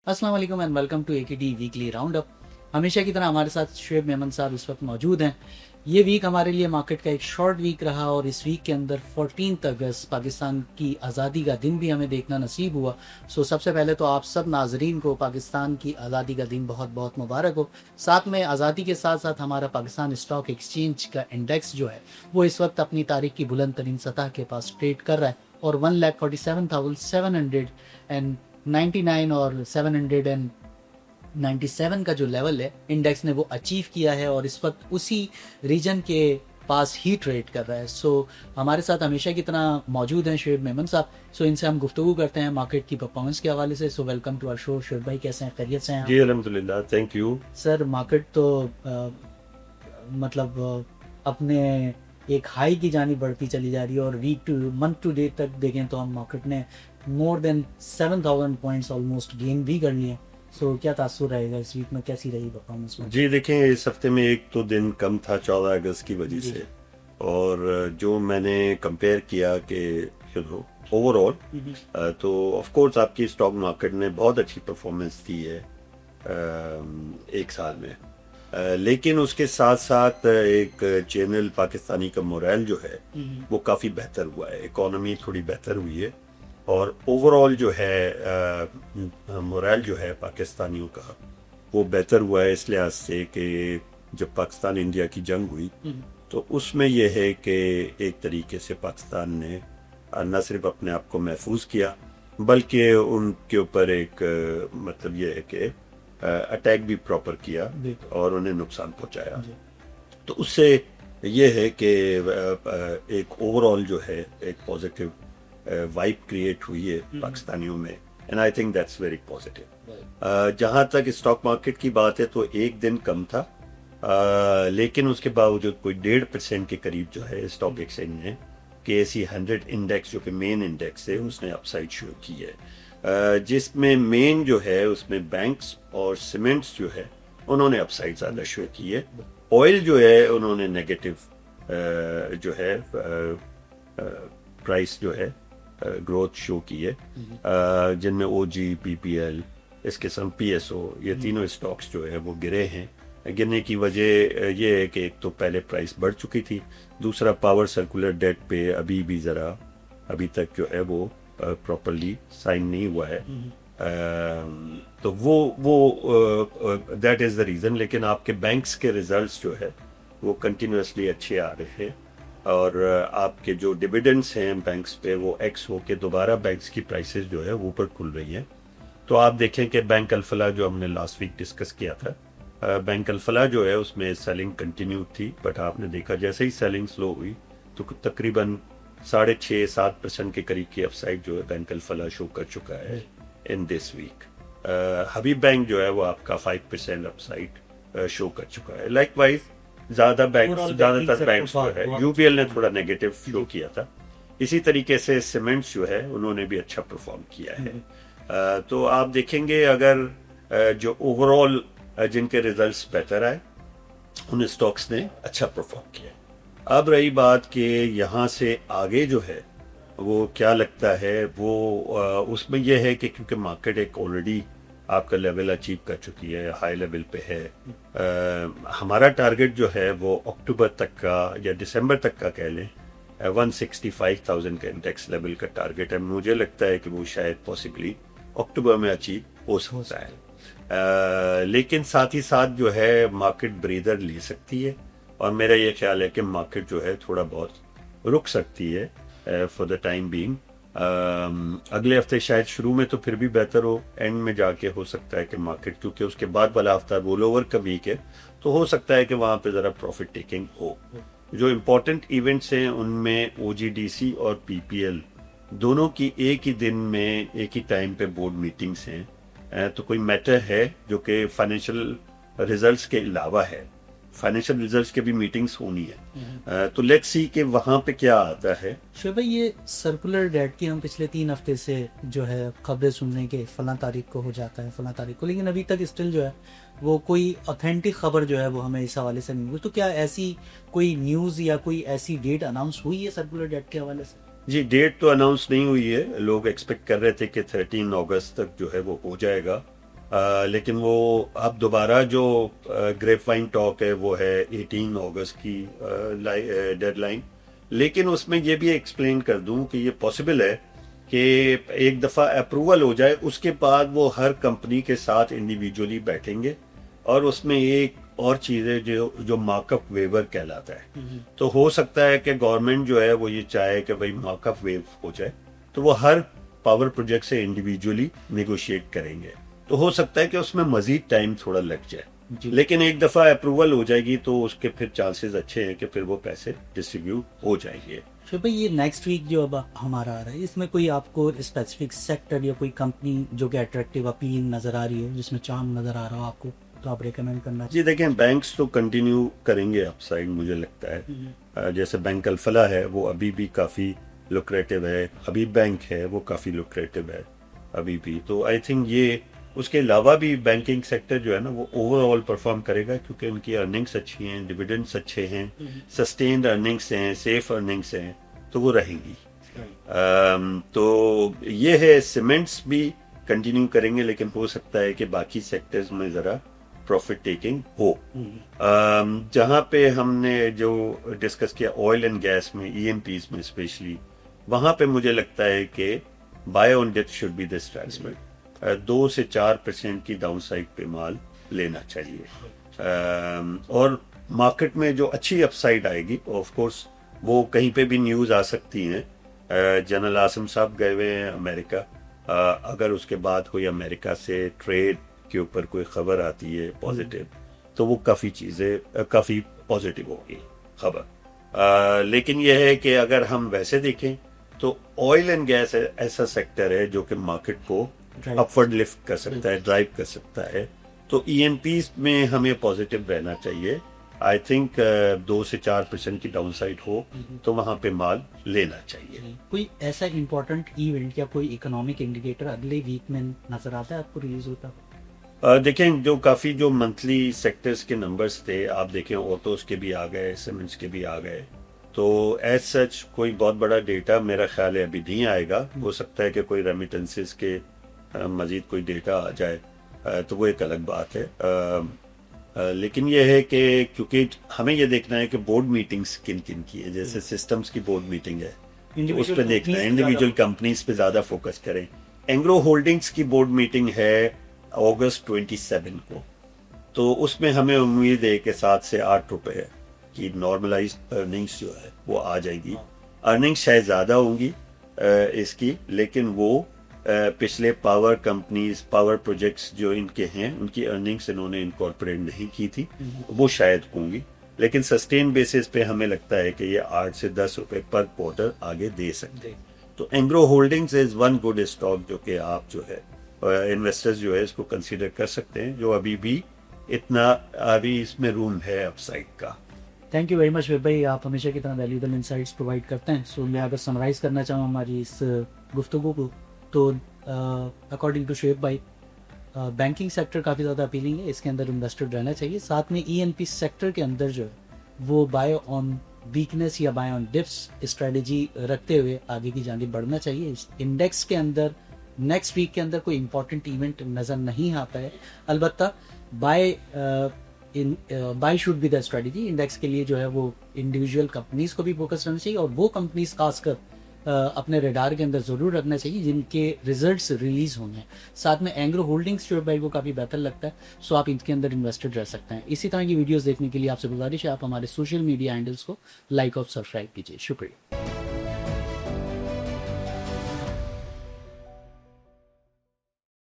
अस्सलाम वालेकुम and welcome to AKD weekly round up. हमेशा की तरह हमारे साथ शुएब मेमन साहब इस वक्त मौजूद हैं। ये वीक हमारे लिए मार्केट का एक शॉर्ट वीक रहा और इस वीक के अंदर 14 अगस्त पाकिस्तान की आज़ादी का दिन भी हमें देखना नसीब हुआ। सबसे पहले तो आप सब नाजरीन को पाकिस्तान की आज़ादी का दिन बहुत बहुत मुबारक हो। साथ में आज़ादी के साथ साथ हमारा पाकिस्तान स्टॉक एक्सचेंज का इंडेक्स जो है वो इस वक्त अपनी तारीख की बुलंद तरीन सतह के पास ट्रेड कर रहा है और 1,47,799 और 797 का जो लेवल है इंडेक्स ने वो अचीव किया है और इस वक्त उसी रीजन के पास ही ट्रेड कर रहा है। हमारे साथ हमेशा की तरह मौजूद हैं शुएब मेमन साहब। इनसे हम गुफ्तगू करते हैं मार्केट की परफॉर्मेंस के हवाले से। Welcome to our show. Shoaib भाई कैसे हैं, खैरियत से हैं? जी अल्हम्दुलिल्लाह, थैंक यू सर मार्केट तो अपने एक हाई की जानी बढ़ती चली जा रही है और week to month to day तक देखें तो हम मार्केट ने more than 7,000 points almost gain भी कर लिए। क्या तासुर रहेगा इस वीक में, कैसी रही परफॉर्मेंस में? जी देखें, इस हफ्ते में एक तो दिन कम था 14 अगस्त की वजह से, और जो मैंने कंपेयर किया कि ओवरऑल तो ऑफ कोर्स आपकी स्टॉक मार्केट ने बहुत अच्छी परफॉर्मेंस दी है एक साल में, लेकिन उसके साथ साथ एक जनरल पाकिस्तानी का मोरल जो है वो काफ़ी बेहतर हुआ है। इकोनॉमी थोड़ी बेहतर हुई है और ओवरऑल जो है मोरल जो है पाकिस्तानियों का वो बेहतर हुआ है इस लिहाज से कि जब पाकिस्तान इंडिया की जंग हुई तो उसमें यह है कि एक तरीके से पाकिस्तान ने न सिर्फ अपने आप को महफूज किया बल्कि उनके ऊपर एक मतलब यह है कि अटैक भी प्रॉपर किया और उन्हें नुकसान पहुंचाया। तो उससे यह है कि एक ओवरऑल जो है एक पॉजिटिव वाइब क्रिएट हुई है पाकिस्तानियों में, and I think that's very positive. जहां तक स्टॉक मार्केट की बात है तो एक दिन कम था, लेकिन उसके बावजूद कोई 1.5% के करीब जो है स्टॉक एक्सचेंज ने KSE 100 इंडेक्स जो कि मेन इंडेक्स है उसने अपसाइड शुरू की है, जिसमें मेन जो है उसमें बैंक्स और सीमेंट्स जो है उन्होंने अपसाइड ज्यादा शुरू की है। ऑयल जो है उन्होंने नेगेटिव जो है प्राइस जो है ग्रोथ शो की है, जिनमें OG, PPL, इस किस्म PSO ये तीनों स्टॉक्स जो है वो गिरे हैं। गिरने की वजह ये है कि एक तो पहले प्राइस बढ़ चुकी थी, दूसरा पावर सर्कुलर डेट पे अभी भी ज़रा अभी तक जो है वो प्रॉपरली साइन नहीं हुआ है, तो वो दैट इज़ द रीज़न। लेकिन आपके बैंक्स के रिजल्ट्स जो है वो कंटिन्यूसली अच्छे आ रहे हैं और आपके जो डिविडेंड्स हैं बैंक्स पे वो एक्स हो के दोबारा बैंक्स की प्राइसेस जो है वो ऊपर खुल रही हैं। तो आप देखें कि बैंक अल-फलाह जो हमने लास्ट वीक डिस्कस किया था, बैंक अल-फलाह जो है उसमें सेलिंग कंटिन्यू थी, बट आपने देखा जैसे ही सेलिंग स्लो हुई तो तकरीबन 6.5-7% के करीब की अपसाइड जो है बैंक अल-फलाह शो कर चुका है in this week. Habib Bank जो है वो आपका 5% अपसाइड शो कर चुका है। लाइकवाइज ज्यादातर बैंक जो है UBL ने थोड़ा नेगेटिव शो किया था। इसी तरीके से सीमेंट्स जो है उन्होंने भी अच्छा परफॉर्म किया है। तो आप देखेंगे अगर जो ओवरऑल जिनके रिजल्ट्स बेहतर आए उन स्टॉक्स ने अच्छा परफॉर्म किया। अब रही बात कि यहाँ से आगे जो है वो क्या लगता है, वो उसमें यह है कि क्योंकि मार्केट एक ऑलरेडी आपका लेवल अचीव कर चुकी है, हाई लेवल पे है, हमारा टारगेट जो है वो अक्टूबर तक का या दिसंबर तक का कह लें 165,000 का इंडेक्स लेवल का टारगेट है। मुझे लगता है कि वो शायद पॉसिबली अक्टूबर में अचीव हो सकता है, लेकिन साथ ही साथ जो है मार्केट ब्रीदर ले सकती है और मेरा ये ख्याल है कि मार्केट जो है थोड़ा बहुत रुक सकती है फॉर द टाइम बीइंग। अगले हफ्ते शायद शुरू में तो फिर भी बेहतर हो, एंड में जाके हो सकता है कि मार्केट, क्योंकि उसके बाद वाला हफ्ता रोल ओवर का वीक है, तो हो सकता है कि वहां पे जरा प्रॉफिट टेकिंग हो। जो इम्पोर्टेंट इवेंट्स हैं उनमें OGDC और PPL दोनों की एक ही दिन में एक ही टाइम पे बोर्ड मीटिंग्स हैं। तो कोई मैटर है जो कि फाइनेंशियल रिजल्ट्स के अलावा है, फाइनेंशियल रिजल्ट्स के भी मीटिंग्स होनी है, तो लेट्स सी कि वहां पे क्या आता है। शुएब भाई ये सर्कुलर डेट की हम पिछले 3 हफ्ते से जो है खबरें सुनने के फलां तारीख को हो जाता है फलां तारीख को, लेकिन अभी तक स्टिल जो है वो कोई ऑथेंटिक खबर जो है वो हमें इस हवाले से नहीं हुई। तो क्या ऐसी कोई न्यूज़ या कोई ऐसी डेट अनाउंस हुई है सर्कुलर डेट के हवाले से? जी, डेट तो अनाउंस नहीं हुई है, लोग एक्सपेक्ट कर रहे थे कि 13 अगस्त तक जो है वो हो जाएगा, لیکن وہ اب دوبارہ جو گریپ وائن ٹاک ہے وہ ہے 18 اگست کی ڈیڈ لائن. لیکن اس میں یہ بھی ایکسپلین کر دوں کہ یہ پاسبل ہے کہ ایک دفعہ اپروول ہو جائے اس کے بعد وہ ہر کمپنی کے ساتھ انڈیویجولی بیٹھیں گے اور اس میں ایک اور چیز ہے جو مارک اپ ویور کہلاتا ہے. تو ہو سکتا ہے کہ گورنمنٹ جو ہے وہ یہ چاہے کہ بھائی مارک اپ ویو ہو جائے تو وہ ہر پاور پروجیکٹ سے انڈیویجولی نیگوشیٹ کریں گے. تو ہو سکتا ہے کہ اس میں مزید ٹائم تھوڑا لگ جائے لیکن ایک دفعہ اپروول ہو جائے گی تو اس کے پھر چانسز اچھے ہیں کہ پھر وہ پیسے ڈسٹریبیوٹ ہو جائیں گے. شعیب بھائی یہ نیکسٹ ویک جو اب ہمارا آ رہا ہے اس میں کوئی آپ کو اسپیسیفک سیکٹر یا کوئی کمپنی جو کہ اٹریکٹیو اپیل نظر آ رہی ہو جس میں چارم نظر آ رہا ہو آپ کو تو آپ ریکمینڈ کرنا جی دیکھیں بینکس تو کنٹینیو کریں گے اپ سائڈ مجھے لگتا ہے. جیسے بینک الفلاح ہے وہ ابھی بھی کافی لوکریٹو ہے, حبیب بینک ہے وہ کافی لوکریٹو ہے ابھی بھی. تو آئی تھنک یہ اس کے علاوہ بھی بینکنگ سیکٹر جو ہے نا وہ اوور آل پرفارم کرے گا کیونکہ ان کی ارننگس اچھی ہیں, ڈویڈنڈس اچھے ہیں, سسٹینڈ ارننگس ہیں, سیف ارننگس ہیں تو وہ رہیں گی. تو یہ ہے سیمنٹس بھی کنٹینیو کریں گے لیکن ہو سکتا ہے کہ باقی سیکٹرز میں ذرا پروفٹ ٹیکنگ ہو. جہاں پہ ہم نے جو ڈسکس کیا آئل اینڈ گیس میں ای ایم پیز میں اسپیشلی وہاں پہ مجھے لگتا ہے کہ بائی آن ڈیتھ شوڈ بی دا اسٹریٹجی. 2 سے 4% کی ڈاؤن سائڈ پہ مال لینا چاہیے اور مارکیٹ میں جو اچھی اپ سائڈ آئے گی آف کورس وہ کہیں پہ بھی نیوز آ سکتی ہیں. جنرل عاصم صاحب گئے ہوئے ہیں امریکہ, اگر اس کے بعد کوئی امریکہ سے ٹریڈ کے اوپر کوئی خبر آتی ہے پازیٹیو تو وہ کافی چیزیں کافی پازیٹیو ہوگی خبر. لیکن یہ ہے کہ اگر ہم ویسے دیکھیں تو آئل اینڈ گیس ایسا سیکٹر ہے جو کہ مارکیٹ کو اپورڈ لفٹ کر سکتا ہے, ڈرائیو کر سکتا ہے. تو ای این پیز میں ہمیں پازیٹیو رہنا چاہیے. آئی تھنک 2 سے 4% کی ڈاؤن سائڈ ہو تو وہاں پہ مال لینا چاہیے. کوئی ایسا امپورٹنٹ ایونٹ یا کوئی اکنامک انڈیکیٹر اگلے ویک میں نظر آتا ہے آپ کو ریلیز ہوتا؟ دیکھیں جو کافی جو منتھلی سیکٹرز کے نمبرز تھے آپ دیکھیں آٹوز کے بھی آ گئے, سیمنٹس کے بھی آ گئے. تو ایز سچ کوئی بہت بڑا ڈیٹا میرا خیال ہے ابھی نہیں آئے گا. ہو سکتا ہے کہ کوئی ریمیٹنسز کے مزید کوئی ڈیٹا آ جائے تو وہ ایک الگ بات ہے. لیکن یہ ہے کہ کیونکہ ہمیں یہ دیکھنا ہے کہ بورڈ میٹنگز کن کن کی ہے. جیسے سسٹمز کی بورڈ میٹنگ ہے اس پہ دیکھنا ہے, انڈیویجول کمپنیز پہ زیادہ فوکس کریں. اینگرو ہولڈنگز کی بورڈ میٹنگ ہے اگست 27 کو, تو اس میں ہمیں امید ہے کہ 7 سے 8 روپے کی نارملائزڈ ارننگز جو ہے وہ آ جائے گی. ارننگز شاید زیادہ ہوں گی اس کی لیکن وہ پچھلے پاور کمپنیز پاور پروجیکٹس جو ان کے ہیں ان کی ارننگز انہوں نے انکارپوریٹ نہیں کی تھی وہ شاید ہوں گی. لیکن سسٹین بیسس پہ ہمیں لگتا ہے کہ یہ 8 سے 10 روپے پر کوارٹر آگے دے سکتے. تو Engro holdings is one good stock جو کہ آپ جو ہے انویسٹرز جو ہے اس کو کنسیڈر کر سکتے ہیں, جو ابھی بھی اتنا ابھی اس میں روم ہے اپ سائڈ کا. Thank you very much Shoaib بھائی, آپ ہمیشہ کی طرح ویلیوبل انسائٹس پرووائڈ کرتے ہیں. سو میں اگر سمرائز کرنا چاہوں ہماری اس گفتگو کو تو اکارڈنگ ٹو شعیب بھائی بینکنگ سیکٹر کافی زیادہ اپیلنگ ہے, اس کے اندر انویسٹڈ رہنا چاہیے. ساتھ میں ای این پی سیکٹر کے اندر جو ہے وہ بائی آن ویکنیس یا بائی آن ڈپس اسٹریٹجی رکھتے ہوئے آگے کی جانب بڑھنا چاہیے. انڈیکس کے اندر نیکسٹ ویک کے اندر کوئی امپورٹنٹ ایونٹ نظر نہیں آتا ہے. البتہ buy should be the strategy. Index کے لیے جو ہے وہ انڈیویجول کمپنیز کو بھی فوکس رہنا چاہیے اور وہ کمپنیز خاص کر اپنے ریڈار کے اندر ضرور رکھنا چاہیے جن کے ریزلٹس ریلیز ہونے ہیں. ساتھ میں اینگرو ہولڈنگس جو ہے وہ کافی بہتر لگتا ہے, سو آپ ان کے اندر انویسٹڈ رہ سکتے ہیں. اسی طرح کی ویڈیوز دیکھنے کے لیے آپ سے گزارش ہے آپ ہمارے سوشل میڈیا ہینڈلس کو لائک اور سبسکرائب کیجیے. شکریہ.